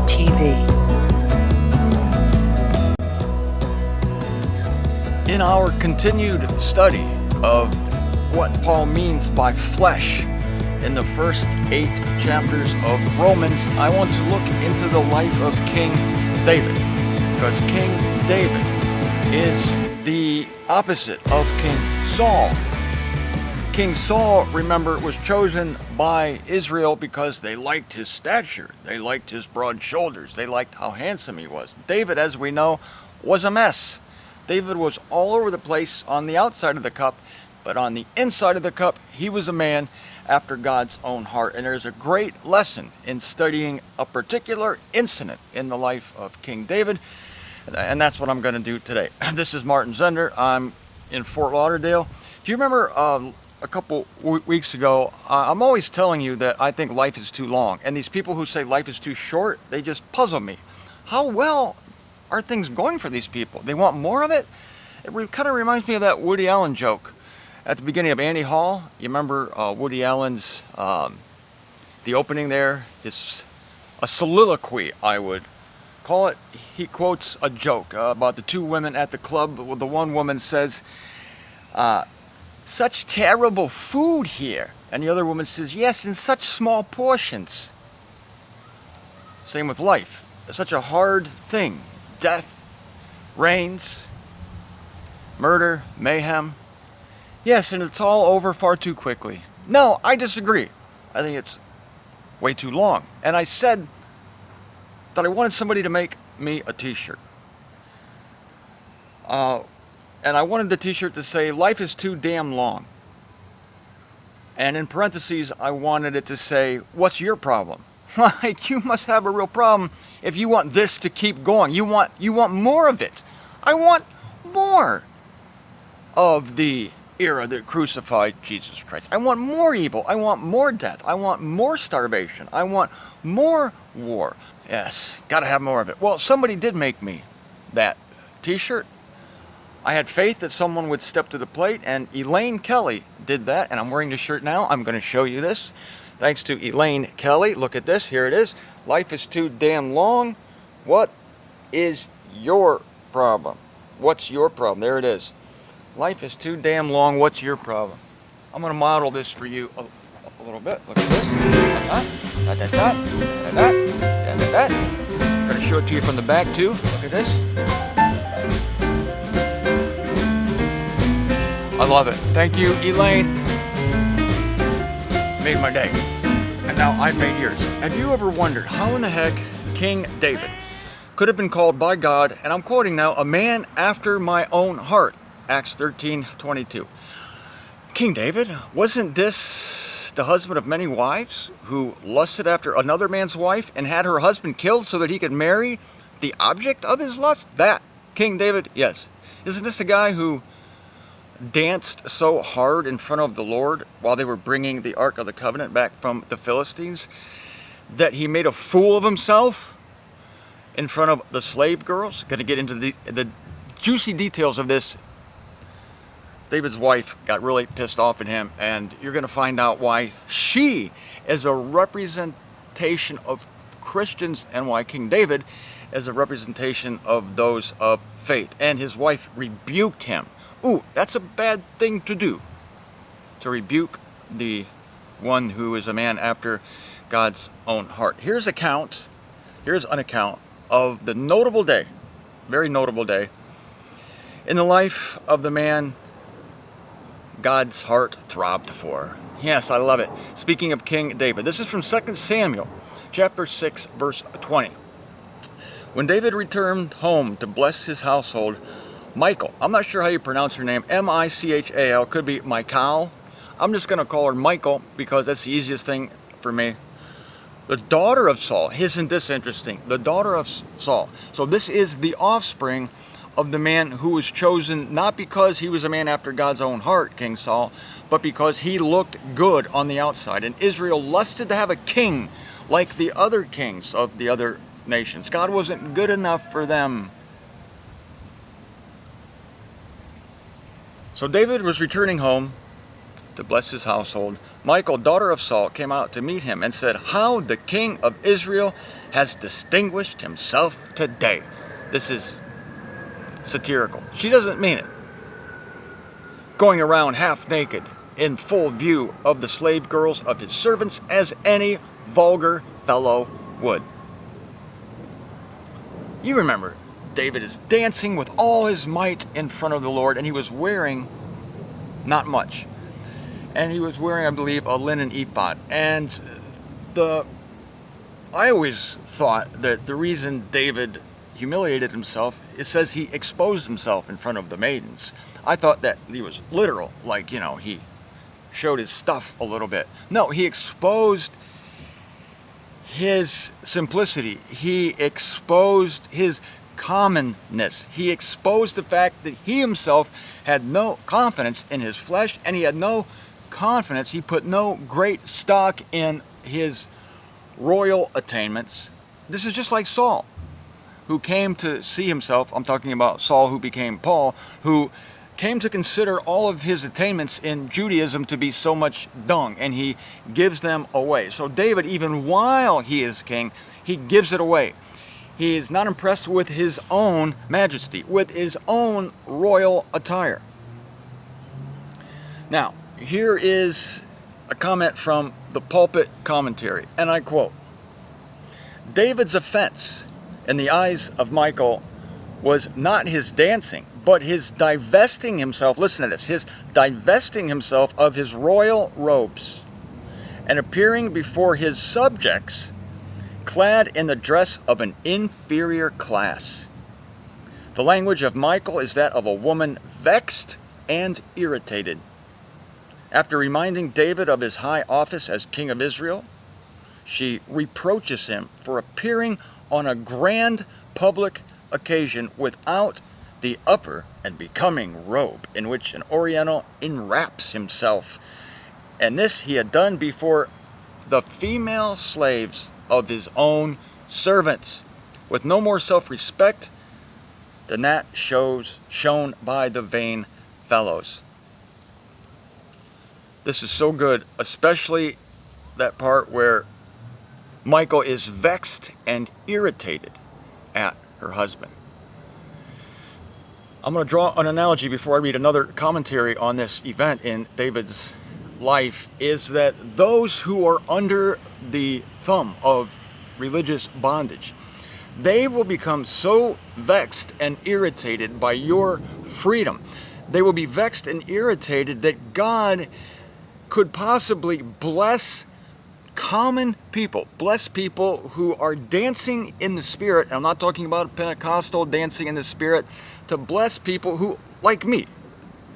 MZTV. In our continued study of what Paul means by flesh in the first 8 chapters of Romans, I want to look into the life of King David, because King David is the opposite of King Saul. King Saul, remember, was chosen by Israel because they liked his stature, they liked his broad shoulders, they liked how handsome he was. David, as we know, was a mess. David was all over the place on the outside of the cup, but on the inside of the cup, he was a man after God's own heart. And there's a great lesson in studying a particular incident in the life of King David, and that's what I'm going to do today. This is Martin Zender. I'm in Fort Lauderdale. Do you remember a couple weeks ago, I'm always telling you that I think life is too long, and these people who say life is too short, they just puzzle me. How well are things going for these people? They want more of it? It kind of reminds me of that Woody Allen joke at the beginning of Annie Hall. You remember Woody Allen's, the opening there is a soliloquy, I would call it. He quotes a joke about the 2 women at the club. The one woman says, "Such terrible food here." And the other woman says, "Yes, in such small portions." Same with life. It's such a hard thing. Death reigns, murder, mayhem. Yes, and it's all over far too quickly. No, I disagree. I think it's way too long. And I said that I wanted somebody to make me a t-shirt. And I wanted the t-shirt to say, "Life is too damn long." And in parentheses, I wanted it to say, "What's your problem?" Like, you must have a real problem if you want this to keep going. You want more of it. I want more of the era that crucified Jesus Christ. I want more evil. I want more death. I want more starvation. I want more war. Yes, gotta have more of it. Well, somebody did make me that t-shirt. I had faith that someone would step to the plate, and Elaine Kelly did that, and I'm wearing the shirt now. I'm going to show you this. Thanks to Elaine Kelly. Look at this. Here it is. Life is too damn long. What is your problem? What's your problem? There it is. Life is too damn long. What's your problem? I'm going to model this for you a little bit. Look at this. I'm going to show it to you from the back, too. Look at this. I love it. Thank you, Elaine. Made my day. And now I've made yours. Have you ever wondered how in the heck King David could have been called by God, and I'm quoting now, "a man after my own heart," Acts 13:22. King David, wasn't this the husband of many wives who lusted after another man's wife and had her husband killed so that he could marry the object of his lust? That King David? Yes. Isn't this the guy who danced so hard in front of the Lord while they were bringing the Ark of the Covenant back from the Philistines that he made a fool of himself in front of the slave girls? Going to get into the juicy details of this. David's wife got really pissed off at him, and you're going to find out why she is a representation of Christians and why King David is a representation of those of faith. And his wife rebuked him. Ooh, that's a bad thing to do, to rebuke the one who is a man after God's own heart. Here's an account of the notable day, very notable day, in the life of the man God's heart throbbed for. Yes, I love it. Speaking of King David, this is from 2 Samuel, chapter 6, verse 20. When David returned home to bless his household, Michal, I'm not sure how you pronounce her name, M-I-C-H-A-L, could be Michal. I'm just going to call her Michal because that's the easiest thing for me. The daughter of Saul, isn't this interesting? The daughter of Saul. So this is the offspring of the man who was chosen not because he was a man after God's own heart, King Saul, but because he looked good on the outside. And Israel lusted to have a king like the other kings of the other nations. God wasn't good enough for them. So David was returning home to bless his household Michal, daughter of Saul, came out to meet him and said, "How the king of Israel has distinguished himself today." This is satirical. She doesn't mean it. Going around half naked in full view of the slave girls of his servants, as any vulgar fellow would. You remember, David is dancing with all his might in front of the Lord, and he was wearing not much. And he was wearing, I believe, a linen ephod. And I always thought that the reason David humiliated himself, it says he exposed himself in front of the maidens. I thought that he was literal, like, he showed his stuff a little bit. No, he exposed his simplicity. He exposed his commonness. He exposed the fact that he himself had no confidence in his flesh, and he had no confidence. He put no great stock in his royal attainments. This is just like Saul, who came to see himself. I'm talking about Saul, who became Paul, who came to consider all of his attainments in Judaism to be so much dung, and he gives them away. So David, even while he is king, he gives it away. He is not impressed with his own majesty, with his own royal attire. Now, here is a comment from the pulpit commentary, and I quote, "David's offense in the eyes of Michal was not his dancing, but his divesting himself," listen to this, his divesting himself of his royal robes and appearing before his subjects clad in the dress of an inferior class. The language of Michal is that of a woman vexed and irritated. After reminding David of his high office as king of Israel, she reproaches him for appearing on a grand public occasion without the upper and becoming robe in which an Oriental enwraps himself. And this he had done before the female slaves of his own servants, with no more self-respect than that shown by the vain fellows. This is so good, especially that part where Michal is vexed and irritated at her husband. I'm going to draw an analogy before I read another commentary on this event in David's life, is that those who are under the thumb of religious bondage, they will become so vexed and irritated by your freedom. They will be vexed and irritated that God could possibly bless common people, bless people who are dancing in the Spirit. And I'm not talking about Pentecostal dancing in the Spirit, to bless people who, like me,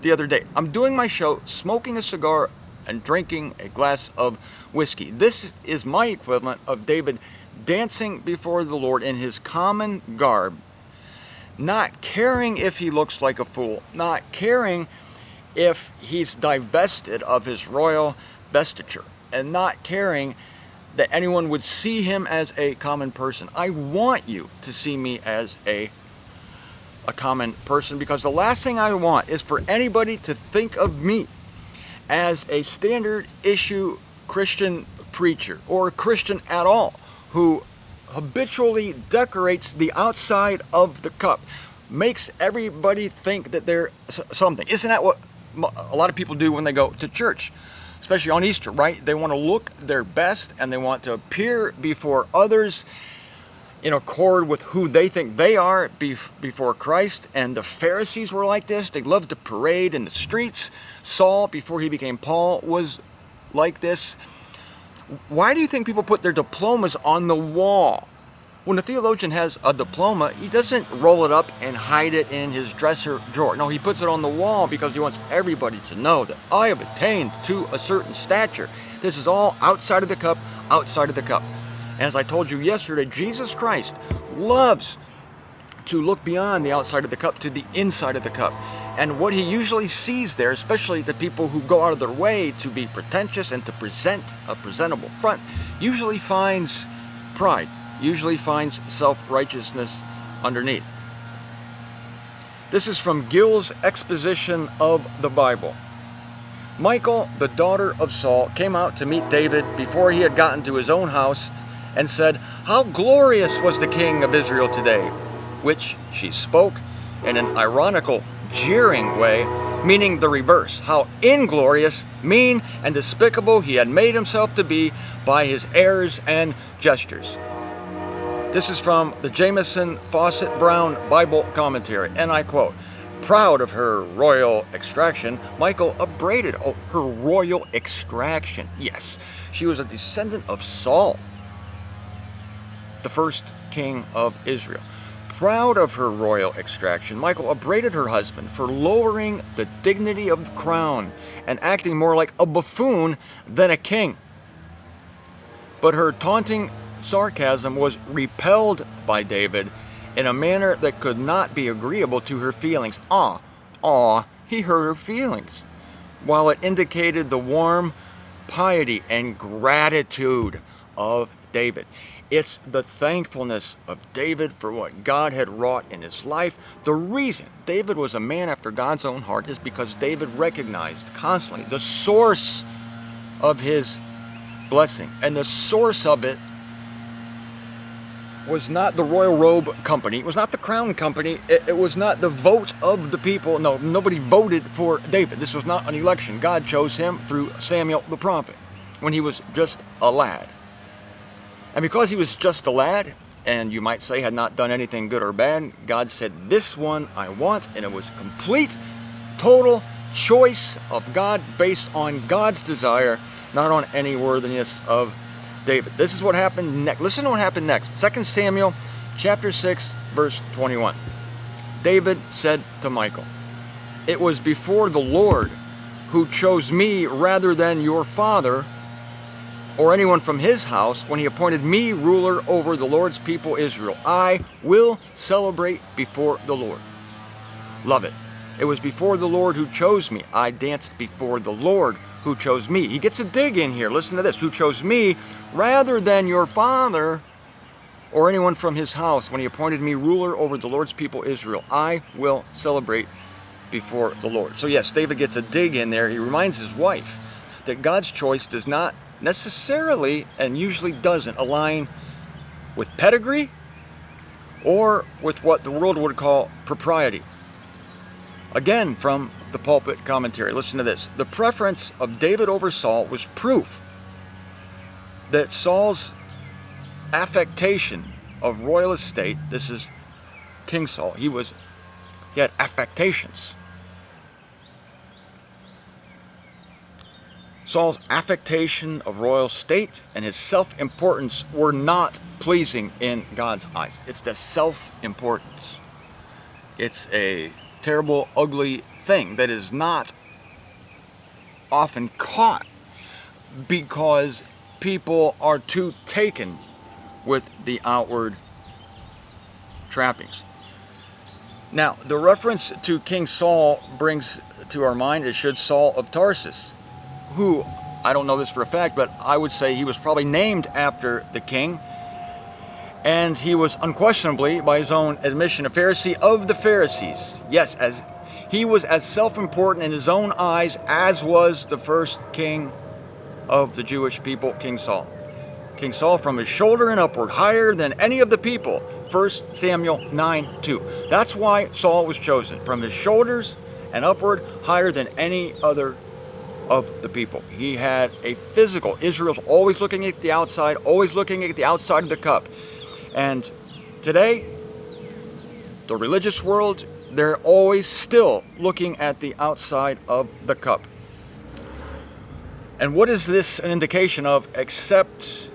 the other day, I'm doing my show, smoking a cigar and drinking a glass of whiskey. This is my equivalent of David dancing before the Lord in his common garb, not caring if he looks like a fool, not caring if he's divested of his royal vestiture, and not caring that anyone would see him as a common person. I want you to see me as a common person, because the last thing I want is for anybody to think of me as a standard issue Christian preacher, or a Christian at all, who habitually decorates the outside of the cup, makes everybody think that they're something. Isn't that what a lot of people do when they go to church, especially on Easter, right? They want to look their best, and they want to appear before others in accord with who they think they are before Christ. And the Pharisees were like this. They loved to parade in the streets. Saul, before he became Paul, was like this. Why do you think people put their diplomas on the wall? When a theologian has a diploma, he doesn't roll it up and hide it in his dresser drawer. No, he puts it on the wall because he wants everybody to know that I have attained to a certain stature. This is all outside of the cup, outside of the cup. And as I told you yesterday, Jesus Christ loves to look beyond the outside of the cup to the inside of the cup. And what he usually sees there, especially the people who go out of their way to be pretentious and to present a presentable front, usually finds pride, usually finds self-righteousness underneath. This is from Gill's exposition of the Bible. Michal, the daughter of Saul, came out to meet David before he had gotten to his own house and said, "How glorious was the king of Israel today," which she spoke in an ironical, jeering way, meaning the reverse, how inglorious, mean, and despicable he had made himself to be by his airs and gestures. This is from the Jameson Fawcett Brown Bible Commentary, and I quote, "Proud of her royal extraction, Michal upbraided her royal extraction. Yes, she was a descendant of Saul, the first king of Israel. Proud of her royal extraction, Michal upbraided her husband for lowering the dignity of the crown and acting more like a buffoon than a king. But her taunting sarcasm was repelled by David in a manner that could not be agreeable to her feelings." He hurt her feelings, while it indicated the warm piety and gratitude of David. It's the thankfulness of David for what God had wrought in his life. The reason David was a man after God's own heart is because David recognized constantly the source of his blessing. And the source of it was not the royal robe company. It was not the crown company. It was not the vote of the people. No, nobody voted for David. This was not an election. God chose him through Samuel the prophet when he was just a lad. And because he was just a lad, and you might say had not done anything good or bad, God said, "This one I want," and it was complete, total choice of God based on God's desire, not on any worthiness of David. This is what happened next. Listen to what happened next. 2 Samuel chapter 6, verse 21. David said to Michal, "It was before the Lord who chose me rather than your father or anyone from his house when he appointed me ruler over the Lord's people Israel. I will celebrate before the Lord." Love it. It was before the Lord who chose me. I danced before the Lord who chose me. He gets a dig in here. Listen to this. "Who chose me rather than your father or anyone from his house when he appointed me ruler over the Lord's people Israel. I will celebrate before the Lord." So yes, David gets a dig in there. He reminds his wife that God's choice does not necessarily, and usually doesn't, align with pedigree or with what the world would call propriety. Again, from the Pulpit Commentary, listen to this. "The preference of David over Saul was proof that Saul's affectation of royal estate," this is King Saul, he had affectations. Saul's affectation of royal state and his self-importance were not pleasing in God's eyes. It's the self-importance. It's a terrible, ugly thing that is not often caught because people are too taken with the outward trappings. Now, the reference to King Saul brings to our mind, it should, Saul of Tarsus, who, I don't know this for a fact, but I would say he was probably named after the king. And he was unquestionably, by his own admission, a Pharisee of the Pharisees. Yes, as he was as self-important in his own eyes as was the first king of the Jewish people, King Saul. King Saul, from his shoulder and upward, higher than any of the people. 1 Samuel 9:2. That's why Saul was chosen. From his shoulders and upward, higher than any other of the people. He had a physical. Israel's always looking at the outside, always looking at the outside of the cup. And today, the religious world, they're always still looking at the outside of the cup. And what is this an indication of except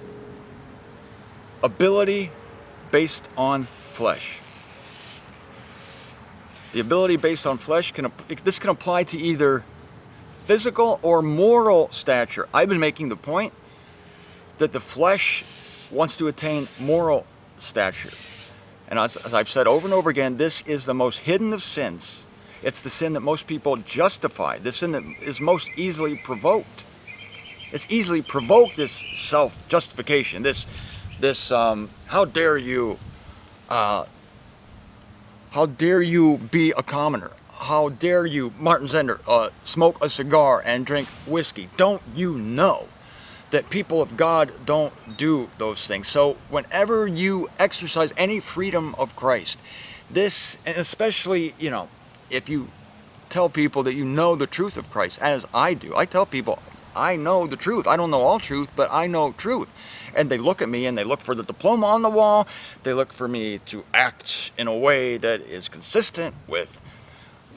ability based on flesh? The ability based on flesh, this can apply to either physical or moral stature. I've been making the point that the flesh wants to attain moral stature. And as I've said over and over again, this is the most hidden of sins. It's the sin that most people justify, the sin that is most easily provoked. It's easily provoked, this self-justification, this how dare you be a commoner? how dare you, Martin Zender, smoke a cigar and drink whiskey? Don't you know that people of God don't do those things? So whenever you exercise any freedom of Christ, this, and especially, you know, if you tell people that you know the truth of Christ, as I do, I tell people, I know the truth. I don't know all truth, but I know truth. And they look at me and they look for the diploma on the wall. They look for me to act in a way that is consistent with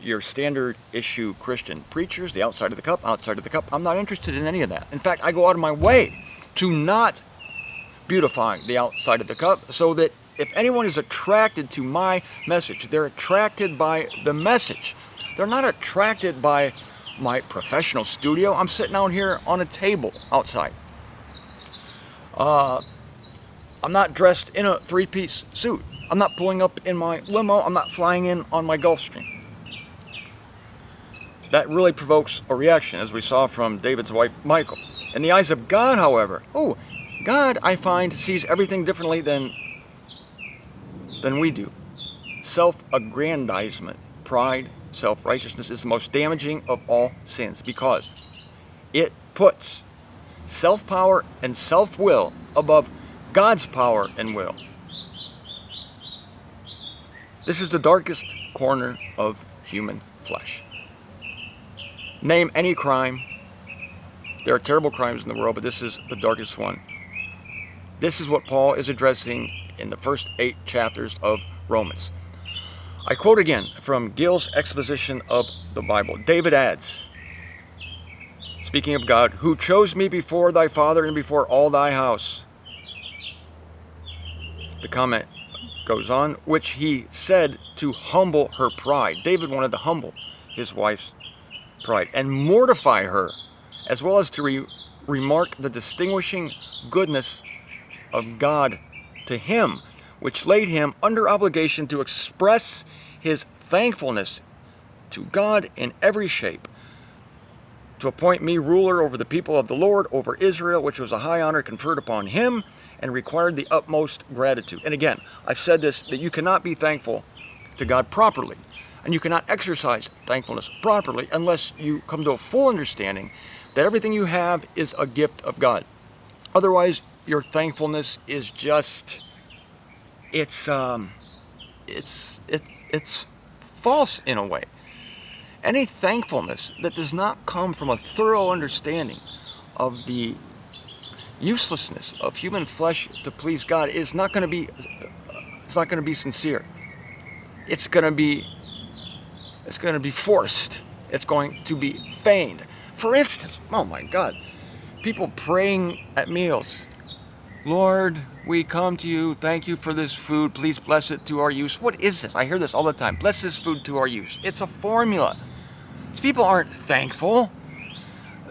your standard issue Christian preachers, the outside of the cup, outside of the cup. I'm not interested in any of that. In fact, I go out of my way to not beautify the outside of the cup, so that if anyone is attracted to my message, they're attracted by the message. They're not attracted by my professional studio. I'm sitting out here on a table outside. I'm not dressed in a three-piece suit. I'm not pulling up in my limo. I'm not flying in on my Gulfstream. That really provokes a reaction, as we saw from David's wife, Michal. In the eyes of God, however, God, I find, sees everything differently than we do. Self-aggrandizement, pride, self-righteousness is the most damaging of all sins, because it puts self-power and self-will above God's power and will. This is the darkest corner of human flesh. Name any crime. There are terrible crimes in the world, but this is the darkest one. This is what Paul is addressing in the first 8 chapters of Romans. I quote again from Gill's exposition of the Bible. David adds, speaking of God, who chose me before thy father and before all thy house. The comment goes on, which he said to humble her pride. David wanted to humble his wife's pride and mortify her, as well as to remark the distinguishing goodness of God to him, which laid him under obligation to express his thankfulness to God in every shape, to appoint me ruler over the people of the Lord, over Israel, which was a high honor conferred upon him, and required the utmost gratitude. And again, I've said this, that you cannot be thankful to God properly, and you cannot exercise thankfulness properly unless you come to a full understanding that everything you have is a gift of God. Otherwise, your thankfulness is just, it's false in a way. Any thankfulness that does not come from a thorough understanding of the uselessness of human flesh to please God is not going to be, it's not going to be sincere. It's going to be forced. It's going to be feigned. For instance, oh my God, people praying at meals. Lord, we come to you. Thank you for this food. Please bless it to our use. What is this? I hear this all the time. Bless this food to our use. It's a formula. These people aren't thankful.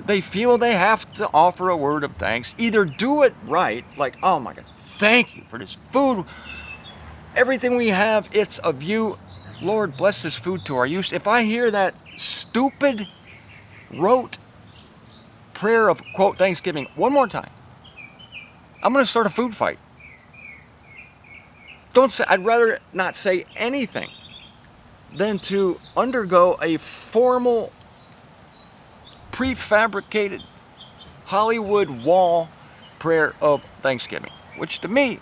They feel they have to offer a word of thanks. Either do it right, like, oh my God, thank you for this food. Everything we have, it's of you. Lord, bless this food to our use. If I hear that stupid, rote prayer of, quote, thanksgiving one more time, I'm going to start a food fight. I'd rather not say anything than to undergo a formal, prefabricated Hollywood wall prayer of thanksgiving, which to me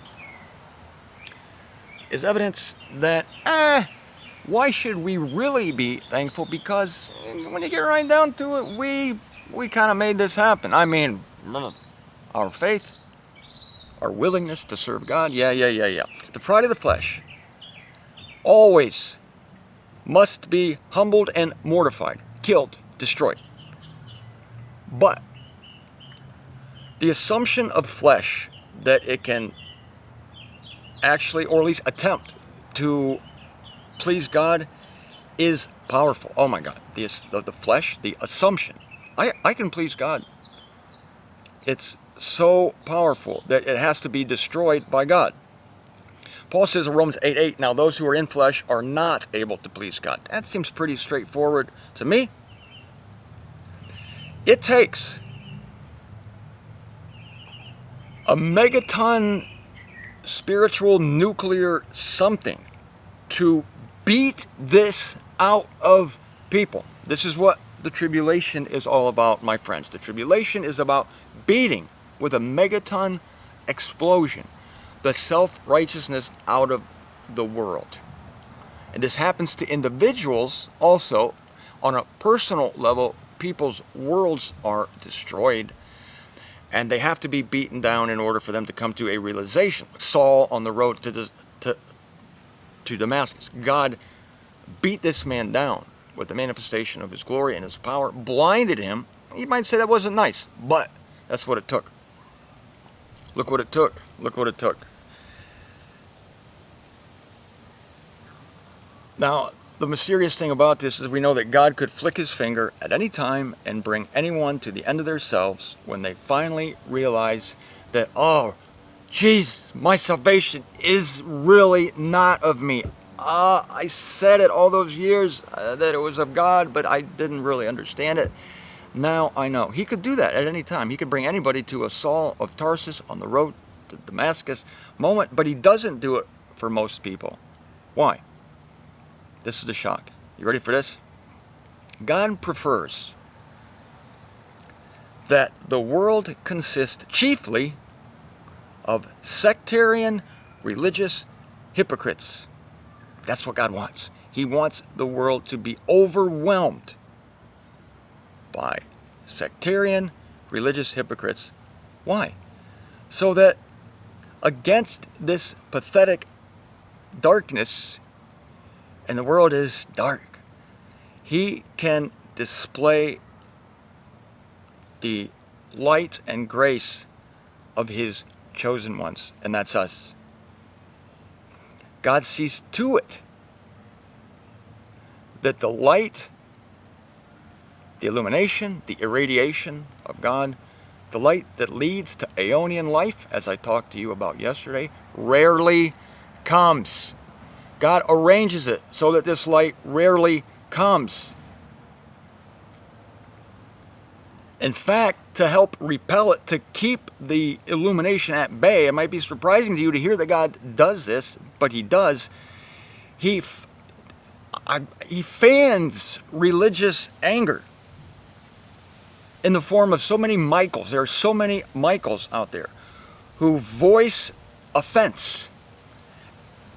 is evidence that, why should we really be thankful? Because when you get right down to it, we kind of made this happen. I mean, our faith, our willingness to serve God, yeah. The pride of the flesh always must be humbled and mortified, killed, destroyed. But the assumption of flesh that it can actually, or at least attempt to please God is powerful. Oh my God, the flesh, the assumption, I can please God. It's so powerful that it has to be destroyed by God. Paul says in Romans 8:8, now those who are in flesh are not able to please God. That seems pretty straightforward to me. It takes a megaton spiritual nuclear something to beat this out of people. This is what the tribulation is all about, my friends. The tribulation is about beating with a megaton explosion the self-righteousness out of the world. And this happens to individuals also. On a personal level, people's worlds are destroyed, and they have to be beaten down in order for them to come to a realization. Saul on the road to Damascus, God beat this man down with the manifestation of his glory and his power, blinded him. You might say that wasn't nice, but that's what it took. Look what it took. Look what it took. Now, the mysterious thing about this is we know that God could flick his finger at any time and bring anyone to the end of themselves when they finally realize that, oh, Jesus, my salvation is really not of me. I said it all those years that it was of God, but I didn't really understand it. Now I know. He could do that at any time. He could bring anybody to a Saul of Tarsus on the road to Damascus moment, but he doesn't do it for most people. Why? This is the shock. You ready for this? God prefers that the world consist chiefly of sectarian religious hypocrites. That's what God wants. He wants the world to be overwhelmed by sectarian religious hypocrites. Why? So that against this pathetic darkness, and the world is dark, he can display the light and grace of his chosen ones, and that's us. God sees to it that the light, the illumination, the irradiation of God, the light that leads to aeonian life, as I talked to you about yesterday, rarely comes. God arranges it so that this light rarely comes. In fact, to help repel it, to keep the illumination at bay, it might be surprising to you to hear that God does this, but he does. He fans religious anger in the form of so many Michaels. There are so many Michaels out there who voice offense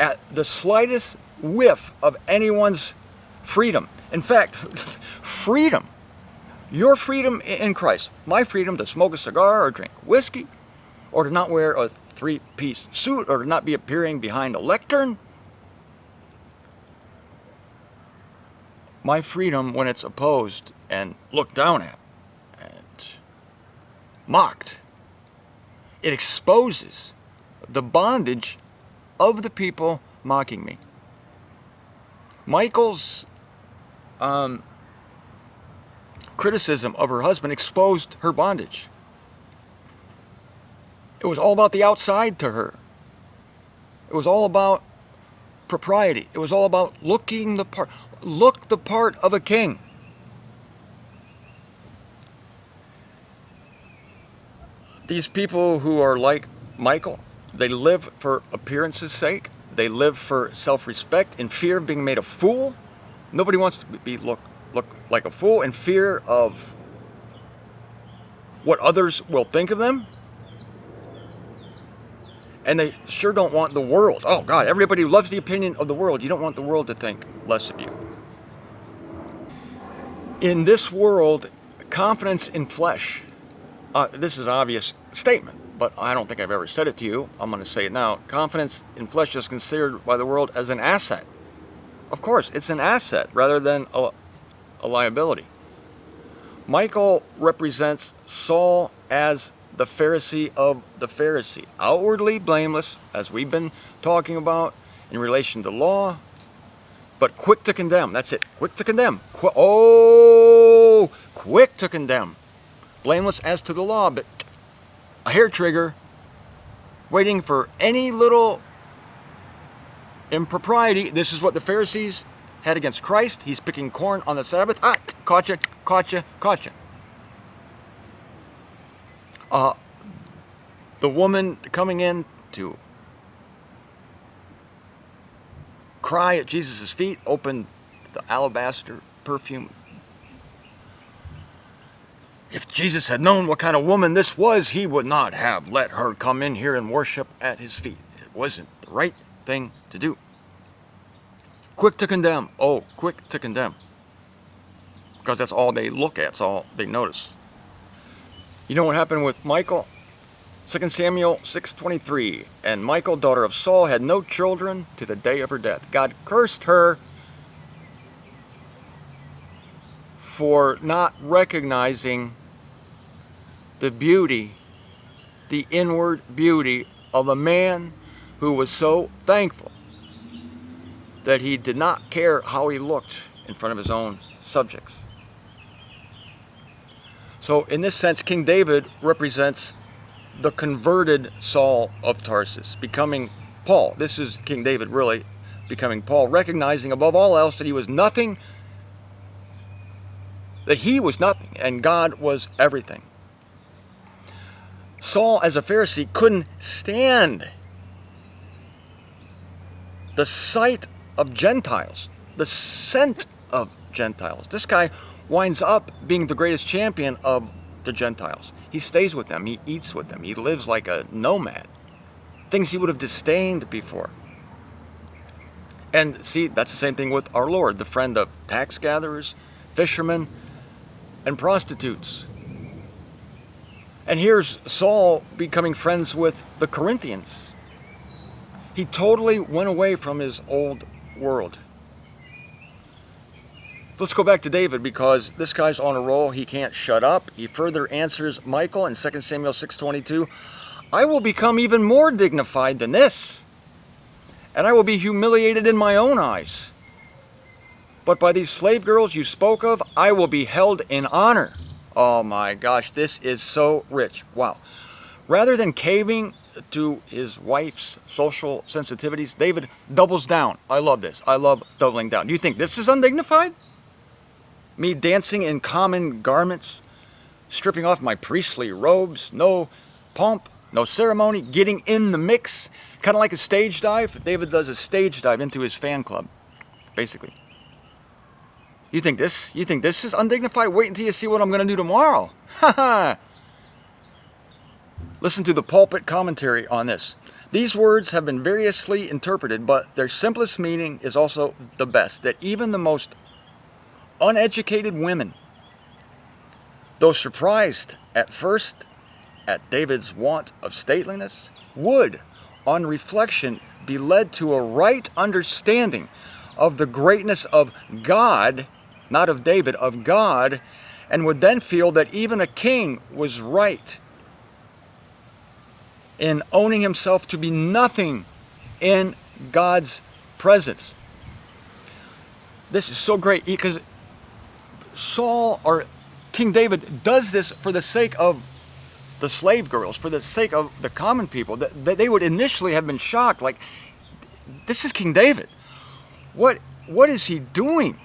at the slightest whiff of anyone's freedom. In fact, freedom, your freedom in Christ, my freedom to smoke a cigar or drink whiskey, or to not wear a three-piece suit, or to not be appearing behind a lectern. My freedom, when it's opposed and looked down at and mocked, it exposes the bondage of the people mocking me. Michael's criticism of her husband exposed her bondage. It was all about the outside to her. It was all about propriety. It was all about looking the part. Look the part of a king. These people who are like Michael, they live for appearance's sake. They live for self-respect, in fear of being made a fool. Nobody wants to look like a fool, in fear of what others will think of them. And they sure don't want the world. Oh God, everybody loves the opinion of the world. You don't want the world to think less of you. In this world, confidence in flesh, this is an obvious statement, but I don't think I've ever said it to you. I'm going to say it now. Confidence in flesh is considered by the world as an asset. Of course, it's an asset rather than a liability. Michael represents Saul as the Pharisee of the Pharisee, outwardly blameless, as we've been talking about in relation to law, but quick to condemn. That's it. Quick to condemn. Quick to condemn. Blameless as to the law, but a hair trigger, waiting for any little impropriety. This is what the Pharisees had against Christ. He's picking corn on the Sabbath. Caught you. The woman coming in to cry at Jesus' feet, opened the alabaster perfume. If Jesus had known what kind of woman this was, he would not have let her come in here and worship at his feet. It wasn't the right thing to do. Quick to condemn. Oh, quick to condemn. Because that's all they look at. That's all they notice. You know what happened with Michal? 2 Samuel 6:23. And Michal, daughter of Saul, had no children to the day of her death. God cursed her for not recognizing the beauty, the inward beauty of a man who was so thankful that he did not care how he looked in front of his own subjects. So in this sense, King David represents the converted Saul of Tarsus, becoming Paul. This is King David really becoming Paul, recognizing above all else that he was nothing, and God was everything. Saul, as a Pharisee, couldn't stand the sight of Gentiles, the scent of Gentiles. This guy winds up being the greatest champion of the Gentiles. He stays with them, he eats with them, he lives like a nomad. Things he would have disdained before. And see, that's the same thing with our Lord, the friend of tax gatherers, fishermen, and prostitutes. And here's Saul becoming friends with the Corinthians. He totally went away from his old world. Let's go back to David, because this guy's on a roll. He can't shut up. He further answers Michal in 2 Samuel 6:22. I will become even more dignified than this, and I will be humiliated in my own eyes. But by these slave girls you spoke of, I will be held in honor. Oh my gosh, this is so rich. Wow. Rather than caving to his wife's social sensitivities, David doubles down. I love this. I love doubling down. Do you think this is undignified? Me dancing in common garments, stripping off my priestly robes, no pomp, no ceremony, getting in the mix, kind of like a stage dive. David does a stage dive into his fan club, basically. You think this is undignified? Wait until you see what I'm going to do tomorrow. Listen to the pulpit commentary on this. These words have been variously interpreted, but their simplest meaning is also the best, that even the most uneducated women, though surprised at first at David's want of stateliness, would, on reflection, be led to a right understanding of the greatness of God, not of David, of God, and would then feel that even a king was right in owning himself to be nothing in God's presence. This is so great, because Saul, or King David, does this for the sake of the slave girls, for the sake of the common people. That they would initially have been shocked, like, this is King David. What is he doing?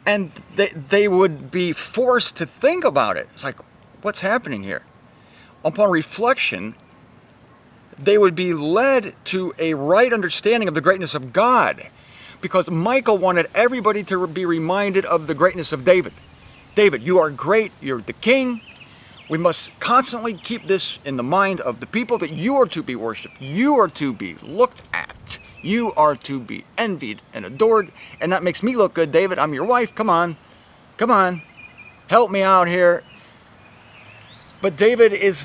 And they would be forced to think about it. It's like, what's happening here? Upon reflection, they would be led to a right understanding of the greatness of God, because Michal wanted everybody to be reminded of the greatness of David. David, you are great, you're the king. We must constantly keep this in the mind of the people, that you are to be worshipped, you are to be looked at, you are to be envied and adored, and that makes me look good. David, I'm your wife, come on, help me out here. But David is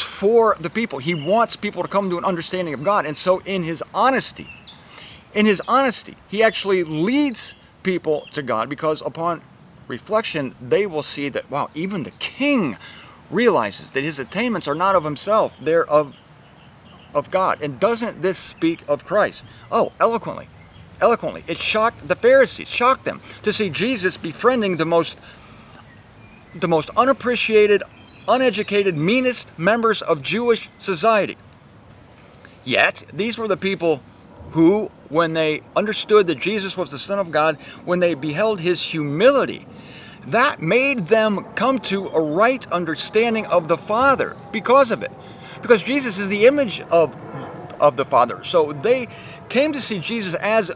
for the people. He wants people to come to an understanding of God. And so in his honesty, he actually leads people to God, because upon reflection, they will see that, wow, even the king realizes that his attainments are not of himself, they're of God. And doesn't this speak of Christ? Oh, eloquently. It shocked the Pharisees, shocked them to see Jesus befriending the most unappreciated, uneducated, meanest members of Jewish society. Yet, these were the people who, when they understood that Jesus was the Son of God, when they beheld his humility, that made them come to a right understanding of the Father because of it. Because Jesus is the image of the Father. So they came to see Jesus as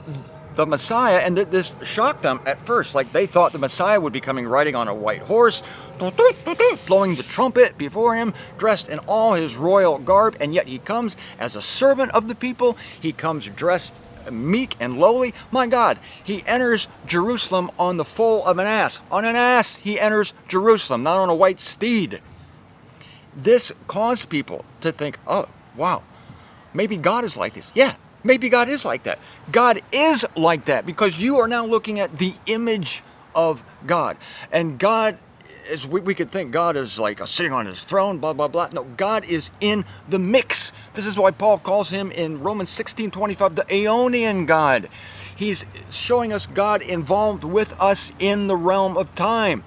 the Messiah, and this shocked them at first. Like, they thought the Messiah would be coming riding on a white horse, blowing the trumpet before him, dressed in all his royal garb, and yet he comes as a servant of the people. He comes dressed meek and lowly. My God, he enters Jerusalem on the foal of an ass. On an ass he enters Jerusalem, not on a white steed. This caused people to think, oh, wow, maybe God is like this. Yeah, maybe God is like that. God is like that because you are now looking at the image of God. And God is, we could think God is like sitting on his throne, blah, blah, blah. No, God is in the mix. This is why Paul calls him in Romans 16:25 the Aeonian God. He's showing us God involved with us in the realm of time.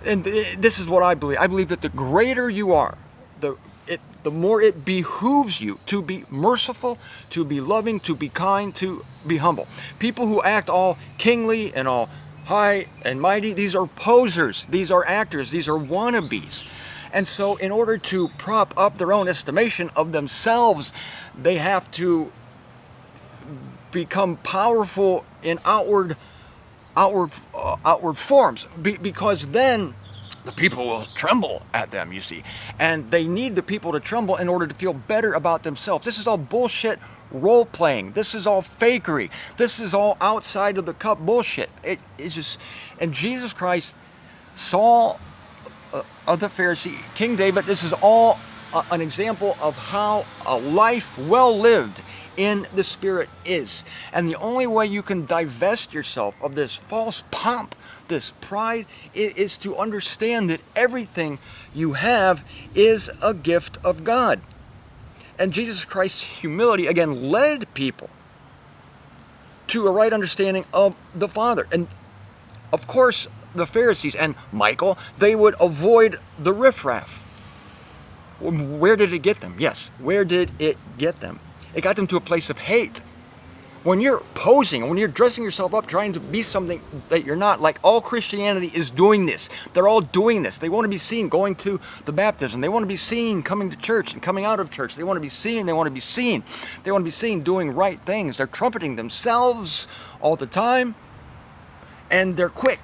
And this is what I believe. I believe that the greater you are, the more it behooves you to be merciful, to be loving, to be kind, to be humble. People who act all kingly and all high and mighty, these are posers, these are actors, these are wannabes. And so in order to prop up their own estimation of themselves, they have to become powerful in outward forms, because then the people will tremble at them, you see. And they need the people to tremble in order to feel better about themselves. This is all bullshit role-playing. This is all fakery. This is all outside of the cup bullshit. It is just, and Jesus Christ, Saul of the Pharisee, King David, this is all an example of how a life well lived in the Spirit is. And the only way you can divest yourself of this false pomp, this pride, is to understand that everything you have is a gift of God. And Jesus Christ's humility, again, led people to a right understanding of the Father. And of course, the Pharisees and Michael, they would avoid the riffraff. Where did it get them? Yes, where did it get them? It got them to a place of hate. When you're posing, when you're dressing yourself up, trying to be something that you're not, like all Christianity is doing this. They're all doing this. They want to be seen going to the baptism. They want to be seen coming to church and coming out of church. They want to be seen. They want to be seen. They want to be seen doing right things. They're trumpeting themselves all the time. And they're quick,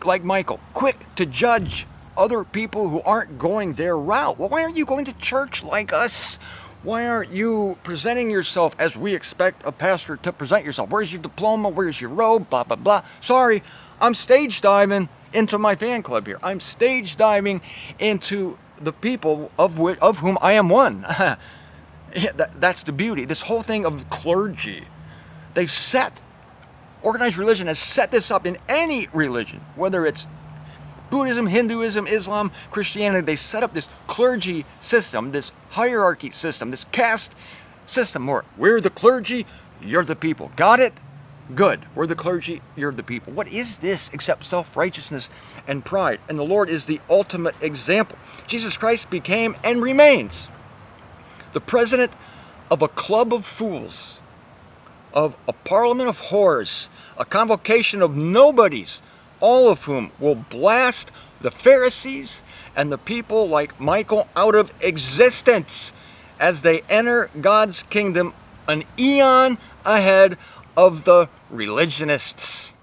like Michael, quick to judge other people who aren't going their route. Well, why aren't you going to church like us? Why aren't you presenting yourself as we expect a pastor to present yourself? Where's your diploma? Where's your robe? Blah, blah, blah. Sorry, I'm stage diving into my fan club here. I'm stage diving into the people of whom I am one. That's the beauty. This whole thing of clergy. Organized religion has set this up in any religion, whether it's Buddhism, Hinduism, Islam, Christianity. They set up this clergy system, this hierarchy system, this caste system where we're the clergy, you're the people. Got it? Good. We're the clergy, you're the people. What is this except self-righteousness and pride? And the Lord is the ultimate example. Jesus Christ became and remains the president of a club of fools, of a parliament of whores, a convocation of nobodies, all of whom will blast the Pharisees and the people like Michael out of existence as they enter God's kingdom an eon ahead of the religionists.